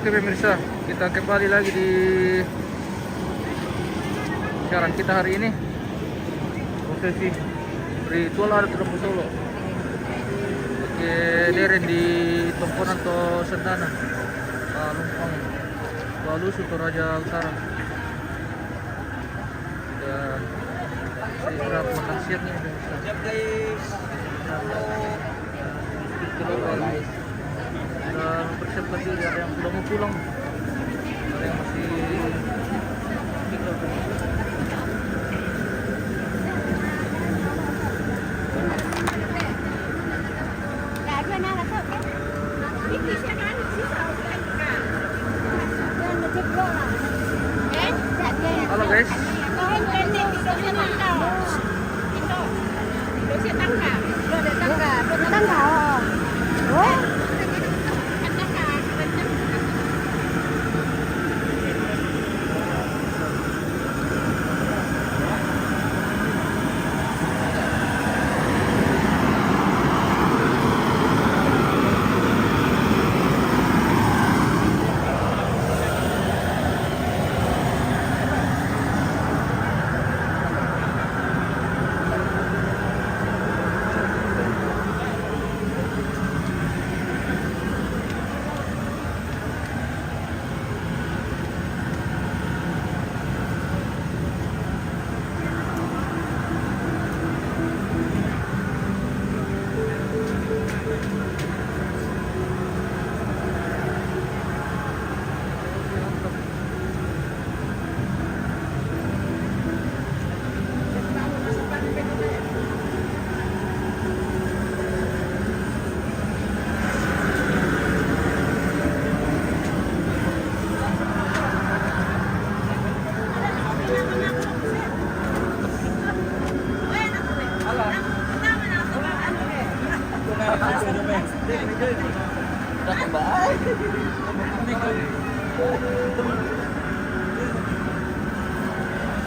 Oke pemirsa, kita kembali lagi di siaran kita hari ini. Prosesi ritual adat Rebo Solo. Oke, deren di Tongkonan to Sentana, Lumpang, Walusu Toraja Utara. Kita siap makan siang nih pemirsa. Siap guys. Guys. Kita mempersiapkan diri, ada yang sudah mau pulang, ada yang masih tinggal. Halo guys.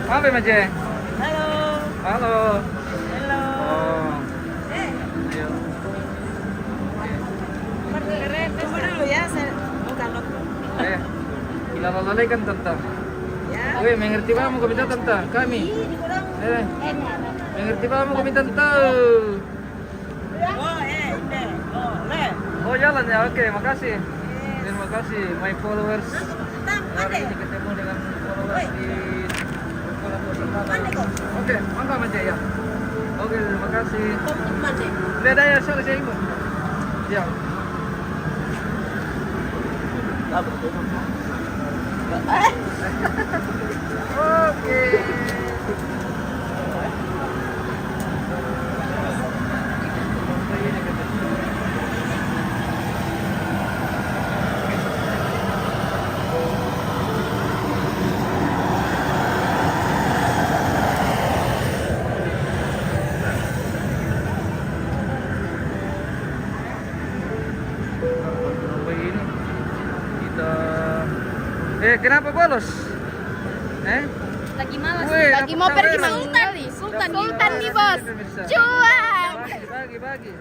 Apa Mas Jeng? Halo. Halo. Halo. Oh. Ayo. Tunggu dulu ya, saya buka nok. Ilalalakan tentang. Ya. Weh, mengerti kamu kami tentang kami. Mengerti kamu kami tentang. Oh, ini. Oh, le. Oh jalan ya, oke, makasih. Terima kasih, my followers. Hari ini ketemu dengan followers di Oke, mantap aja ya. Oke, terima kasih. Beda ya, saya ikut. Ya. Oke. Kenapa bolos? Lagi malas. Weh, Lagi mau dapat pergi kamera. Sultan nih bos. Cuang. Bagi.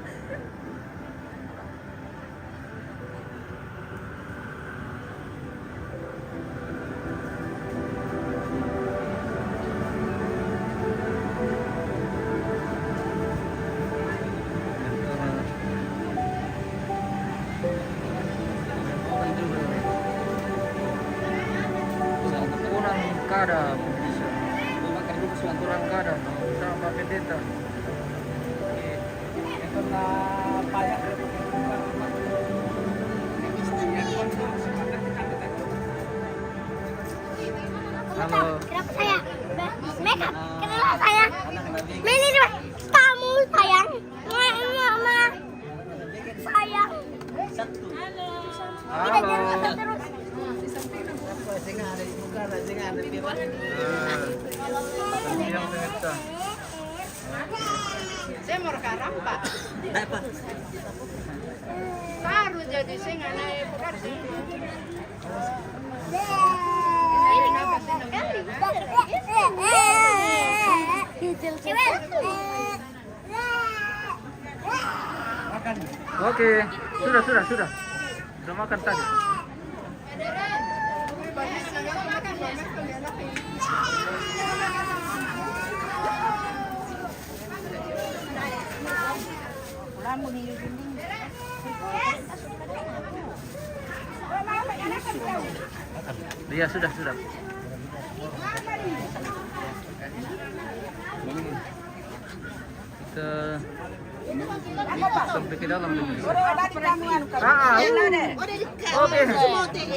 Kada bisa makan dulu selaturan kada sama pendeta. Ito na payak. Halo. Kenapa saya? Makeup. Kenapa saya? Ini cuma kamu sayang. Mama. Sayang. Kita jangan terus. Yang pendeta. Saya mau rekarang pak. Apa? Baru jadi saya nggak naik bukan sih. Ini kenapa sih? Oke, sudah. Sudah makan tadi. Iya, sudah. Kita sampai ke dalam dulu. Oke.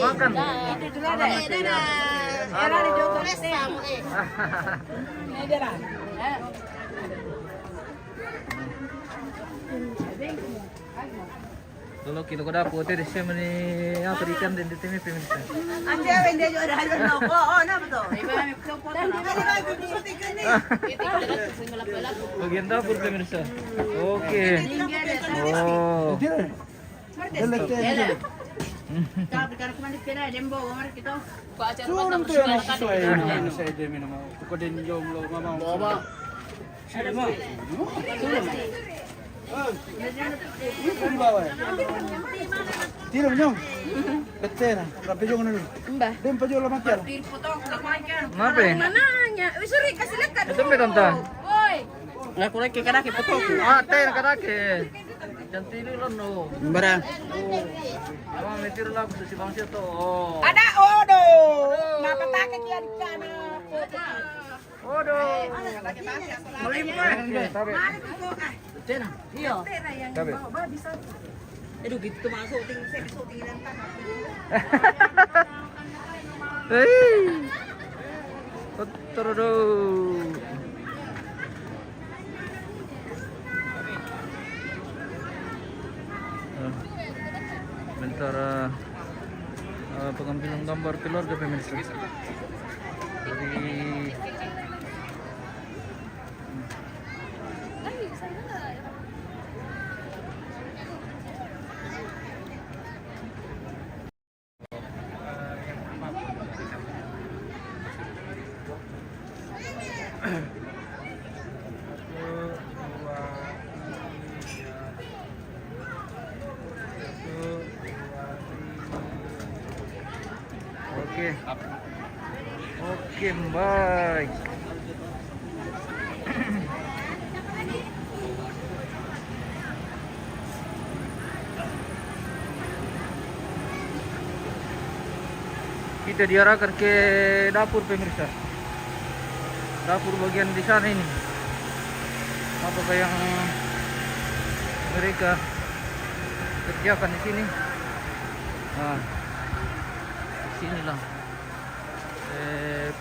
Makan. Kalau kilo ko dapat itu siya mani apa ikan dan di timi pemirsa. Bagian dapur pemirsa. Oke. Oh. Suram tuh yang sesuai dengan saya demi nama kode jomblo mama. Sudah mah. Ini bawa. Tiro nyong. Kecil, tapi jangan dulu. Mbah. Dem pajo la mater. Kenapa? Mananya? Suri kasih lekat. Itu tante. Woi. Lah kulay kay karaki foto. Ah, teh nakadake. Cantik lang no. Barang. Oh. Ama metir lang sa si Bangsia to. Oh. Ada odo. Napatakit yan kana. Odo. Melimpah. Sabi. Tena. Iya. Sabi. Aduh gitu masuk syuting lang tanah. Hey. Totoro. Bentar pengambilan gambar keluarga pemirsa. Jadi Oke, baik. Kita diarahkan ke dapur pemirsa. Dapur bagian di sana ini. Apakah yang mereka kerjakan di sini? Nah, di sinilah.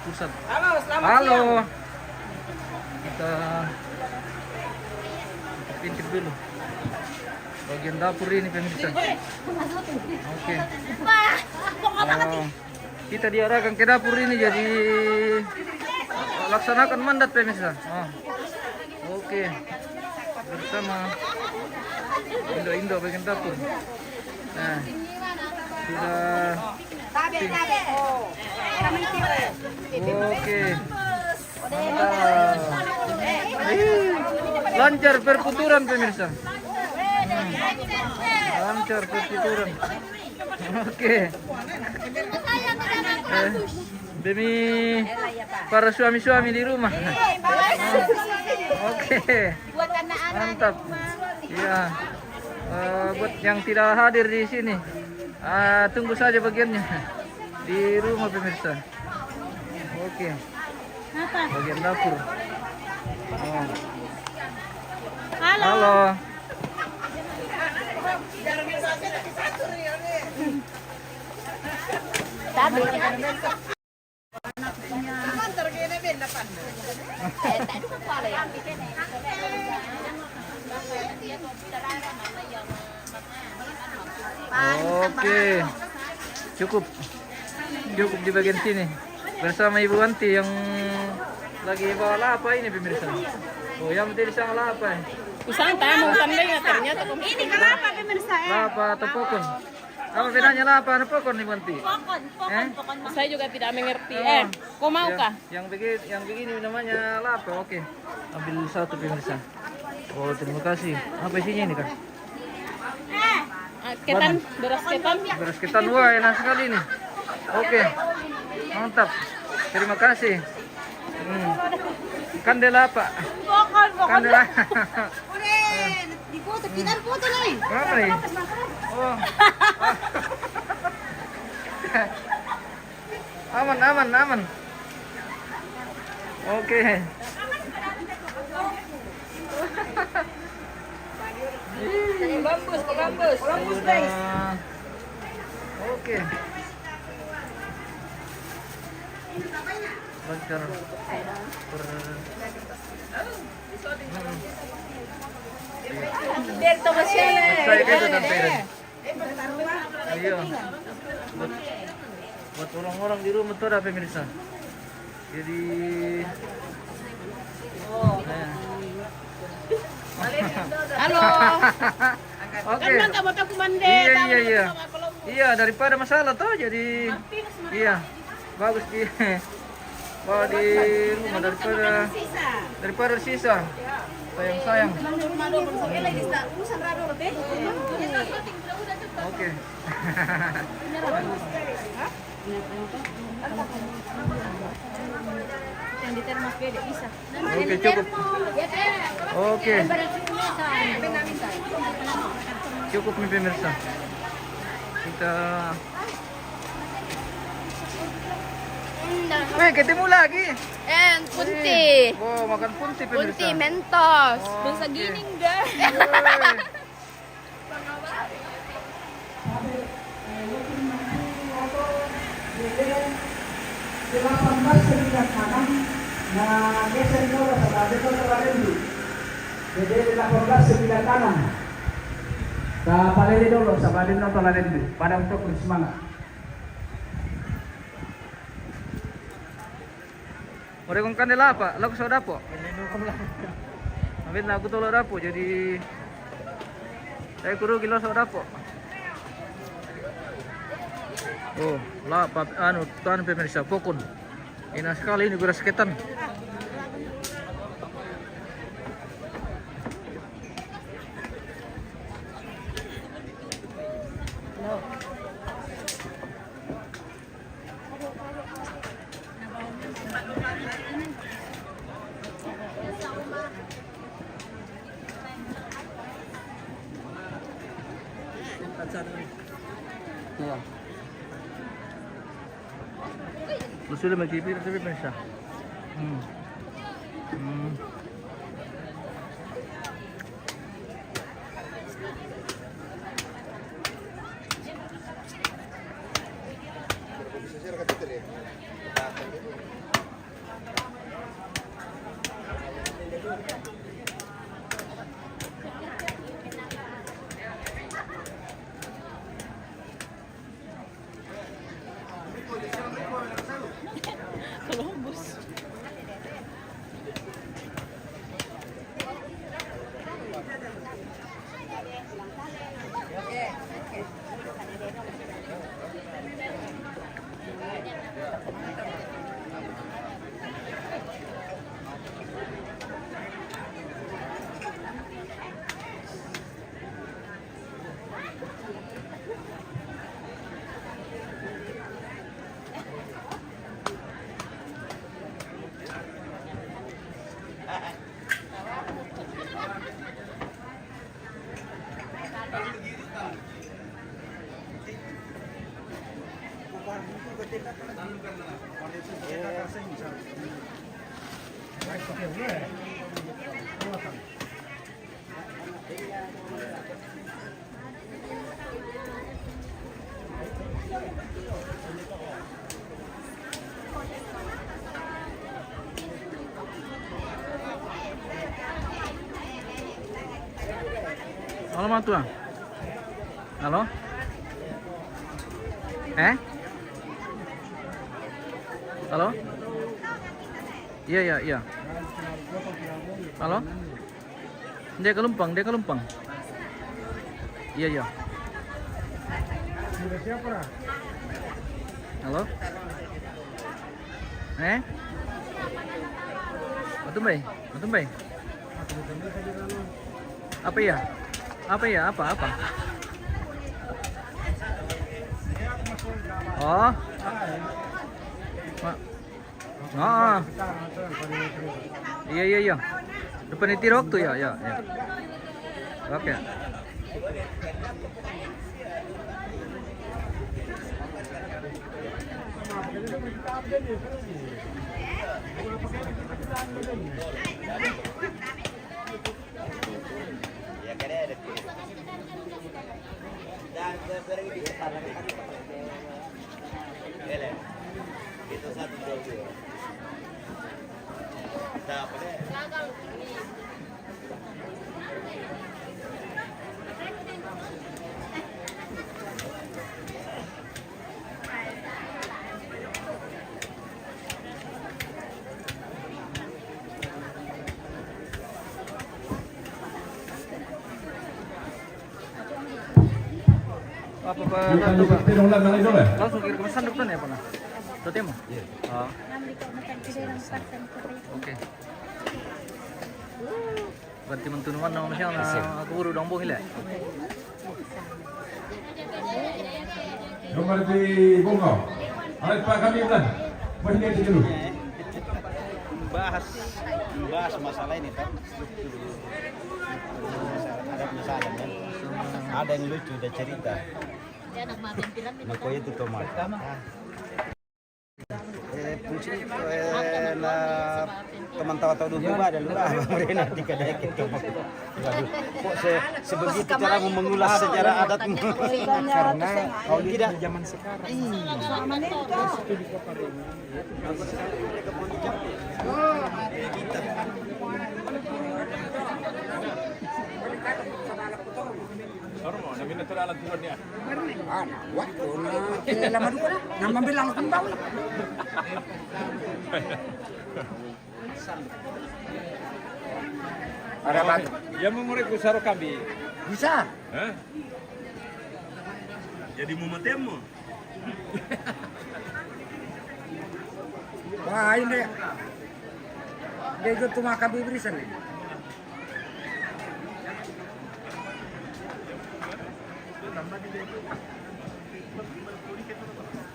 Pusat. Halo, selamat Halo. siang. Kita intip dulu bagian dapur ini pemirsa. Oke. Kita diarahkan ke dapur ini jadi laksanakan mandat pemirsa. Oke. Bersama Indo bagian dapur. Nah, sudah. Oke. Mantap. Lancar perputaran pemirsa. Lancar perputaran. Oke. Demi para suami-suami di rumah. Oke. Mantap. Iya. Buat yang tidak hadir di sini, tunggu saja bagiannya di rumah pemirsa. Oke. Bagian dapur. Oh. Halo. Oke. Cukup di bagian sini bersama Ibu Wanti yang lagi bawa lapa ini pemirsa. Oh, yang penting sang lapa. Usang tayo mau tambay na ternyata ini kenapa pemirsa? Lapa atau pokon? Apa bedanya lapa atau pokon Ibu Wanti? Pokon. Saya juga tidak mengerti. Kau mau kah? Yang begini namanya lapa. Oke. Ambil satu pemirsa. Oh, terima kasih. Apa isinya ini, Kak? Ketan, beras ketan. Beras ketan, wah enak sekali nih. Oke. Mantap. Terima kasih. Kandela Pak. Kandela. Di foto, kita foto nih. Apa nih? Oh. Aman, aman, aman. Oke. Bambus, bambus. Bambus guys. Oke. Lancar. Berto masyale. Saya kayak dan pera. Iya. Buat orang-orang di rumah tuh ada pemirsa. Jadi Halo. Oke. Kan nggak mau aku mandi. Iya. Iya, daripada masalah tuh jadi iya. Bagus di bawa di rumah daripada sisa. Sayang. Oke. Yang di termos beda bisa. Oke, cukup. Oke. Cukup nih pemirsa. Kita ketemu lagi. Punti. Oh, makan punti pemirsa. Punti mentos. Oh, Bangsa oke. gini enggak. Nah, geser dulu sama itu Palendu. Jadi 18 sebelah kanan. Sa Palendu dulu sama itu Palendu. Pada untuk semangat. Ore kong kandela apa? Lagu sa dapo. Ambil lagu tolo dapo jadi saya kudu kilo sa dapo. Oh, lah anu tuan pemirsa pokon. Ina sekali ini beras ketan. Iya. Lu sudah magpipir tapi pemirsa. Columbus. Halo Matua. Halo? Halo? Iya. Halo? Dia kelumpang. Iya. Halo? Matumbay? Apa ya? Apa? Oh, Ah. Iya iya iya. Depan itu waktu ya ya. Ya. Oke. Itu satu dua. Dapat deh. Apa Pak? Langsung kirim ke sanduk tuh ya Pak? Tuh mo? Iya. Oh. Oke. Berarti mentunuan nama siya na aku buru dong buhila. Nomor di Bungau. Alat Pak kami kan. Boleh dia dulu. Bahas masalah ini kan. Ada misalnya. Ada yang lucu ada cerita. Mako itu tomat. Na teman tahu-tahu dulu ada luar mereka dikadaikin ke kok sebegitu cara mengulas sejarah adat karena kalau tidak zaman sekarang Ada batu. Ya mengurek usaro kami. Bisa. Hah? Jadi mau matemo. Wah ini. Dia ikut tuh makan bibirisan nih.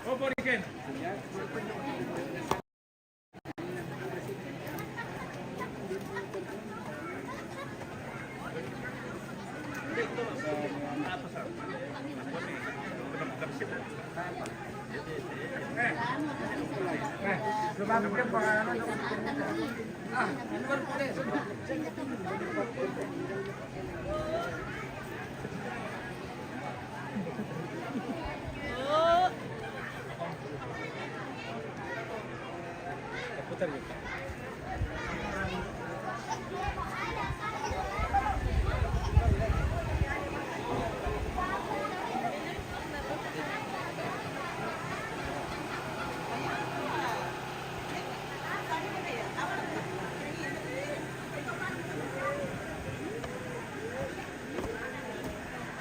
Oh, boriken.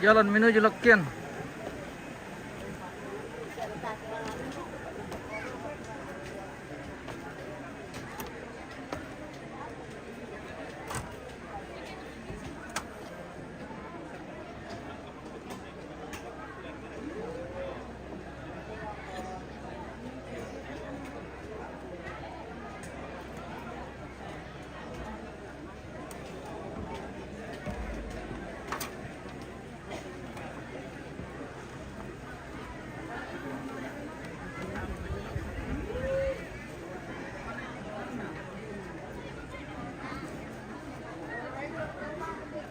Jalan menuju Lekian.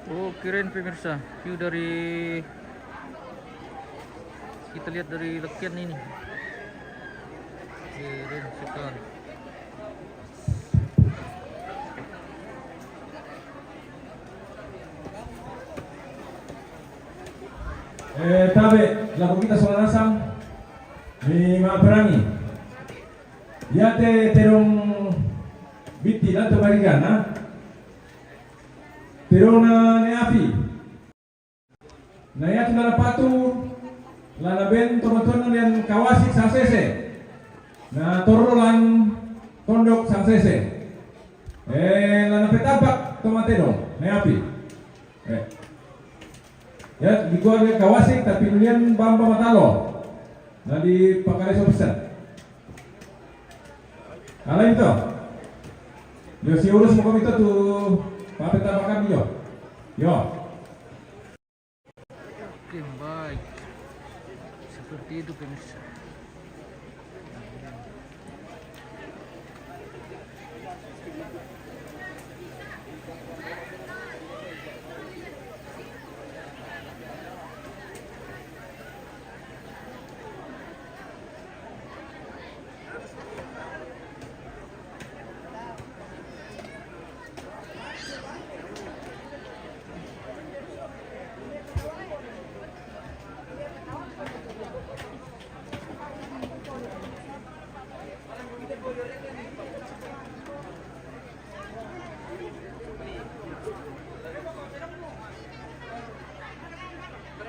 Oh, kirain pemirsa, view dari kita lihat dari Lekian ini. Keren sekali. Tabe, lagu kita soal rasam di Maperani. Yate terong biti dan temarigana. Terona neafi. Nayat na patu lalaben tomaton yang kawasik sangsese. Na torolan tondok sangsese. Lana petapak tomatero neafi. Ya, di gua kawasik tapi nulian bamba matalo. Na di Pakare Sobesat. Alain itu. Yo si urus mau kami tuh papet apa kami yo. Yo. Oke, baik. Seperti itu pemirsa.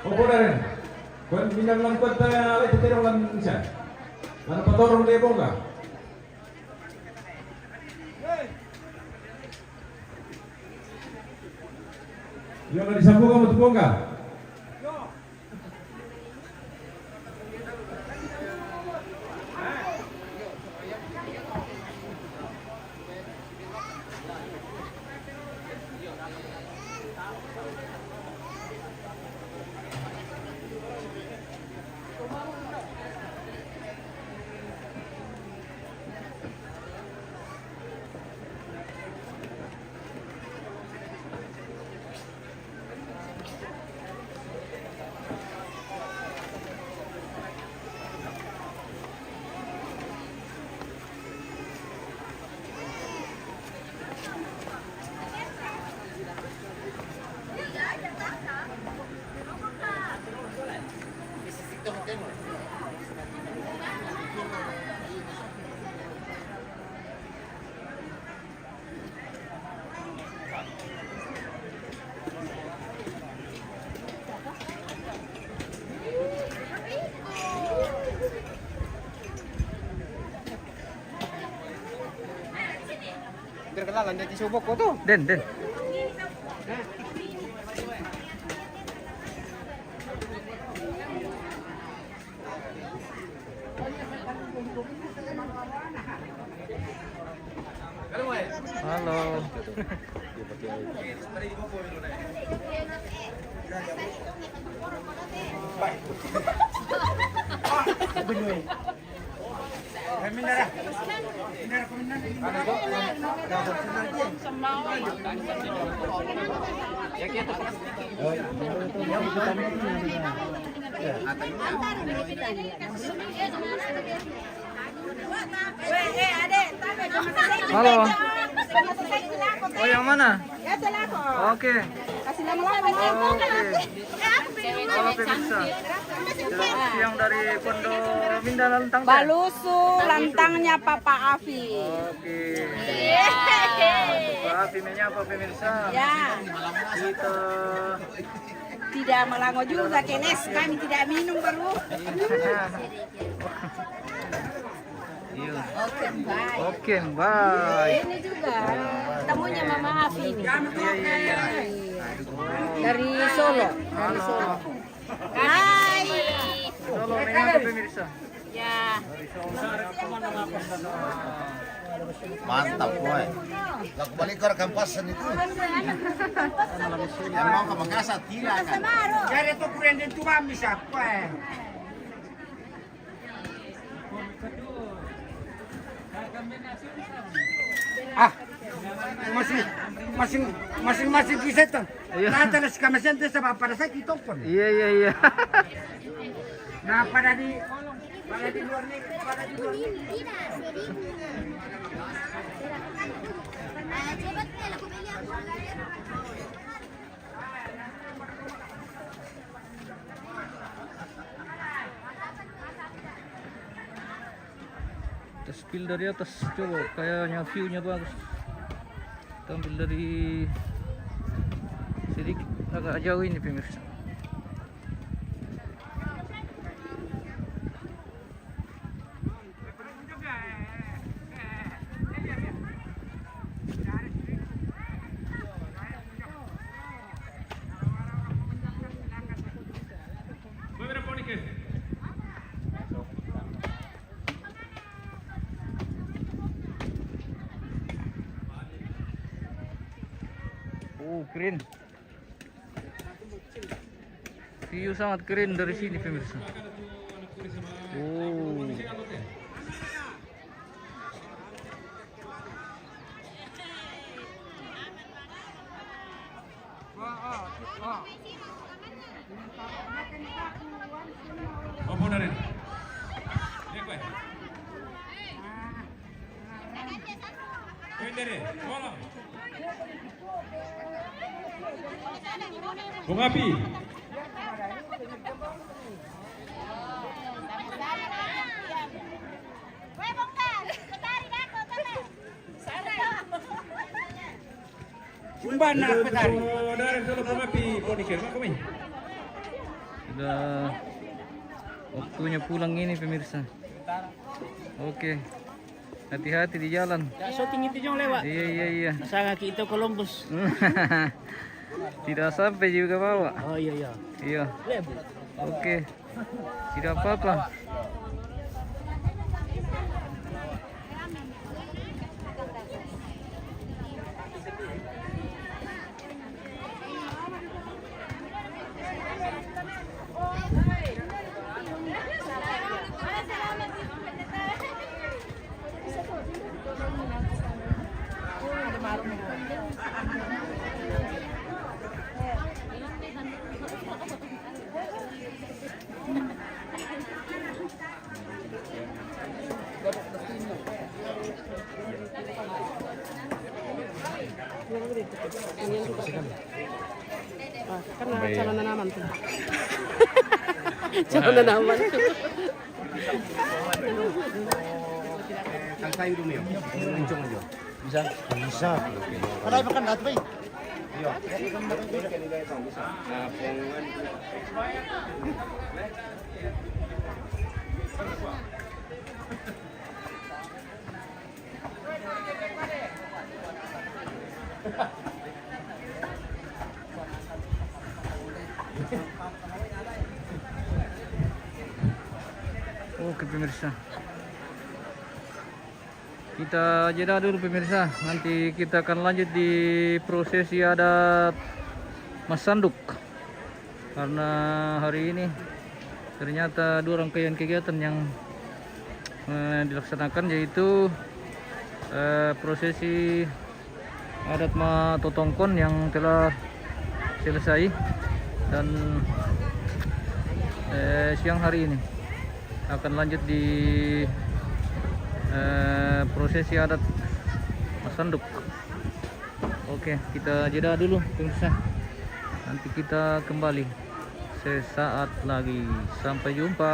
Opo rin. Kung minang lang kwenta ay tutiro lang siya. Ano patorong na ibong ka? Yung nalisambu ka mo tupong ka? Kenalan dia disubok ko tuh. Den. Halo. Halo. Oh, yang mana? Oke. Halo pemirsa. Yang dari Pondok Minda Lantang. Balusu lantangnya Papa Afi. Oke. Papa Afi menyapa pemirsa. Ya. Kita Tidak melango juga Kenes, kami tidak minum baru. Oke, bye. Ini juga temunya Mama Afi ini. Iya. Dari Solo. Hai. Solo menyapa pemirsa. Ya. Mantap, boy. Lagu balik ke kampasan itu. Yang mau ke Makassar tidak kan? Jadi itu kurang dan cuma bisa apa? Masing-masing bisa tuh. Nah, terus kamasan itu sebab pada saya kita pun. Iya. Nah, pada di luar negeri, pada di luar negeri. Kita spill dari atas, coba kayaknya view-nya bagus. Kita ambil dari sedikit agak jauh ini pemirsa. Keren. View sangat keren dari sini pemirsa. Oh. Opo na rin. Lihat ko eh. Pwede rin. Walang. Bung Api. Umban na petari. Dari dulu Bung Api. Poniker, mak kami. Sudah waktunya pulang ini pemirsa. Oke. Hati-hati di jalan. Syuting itu jong lewat. Iya. Sangat kita Columbus. Tidak sampai juga bawa. Oh iya. Iya. Lebu. Oke. Tidak apa-apa. Karena calon tanaman tuh. Calon tanaman. Tangkain dulu ya. Kencang aja. Bisa? Bisa. Padahal makan datu baik. Iya. Oke pemirsa, kita jeda dulu pemirsa. Nanti kita akan lanjut di prosesi adat Mas Sanduk. Karena hari ini ternyata dua rangkaian kegiatan yang dilaksanakan, yaitu prosesi adat Matotongkon yang telah selesai, dan siang hari ini akan lanjut di prosesi adat Mas Sanduk. Oke, kita jeda dulu pemirsa. Nanti kita kembali sesaat lagi. Sampai jumpa.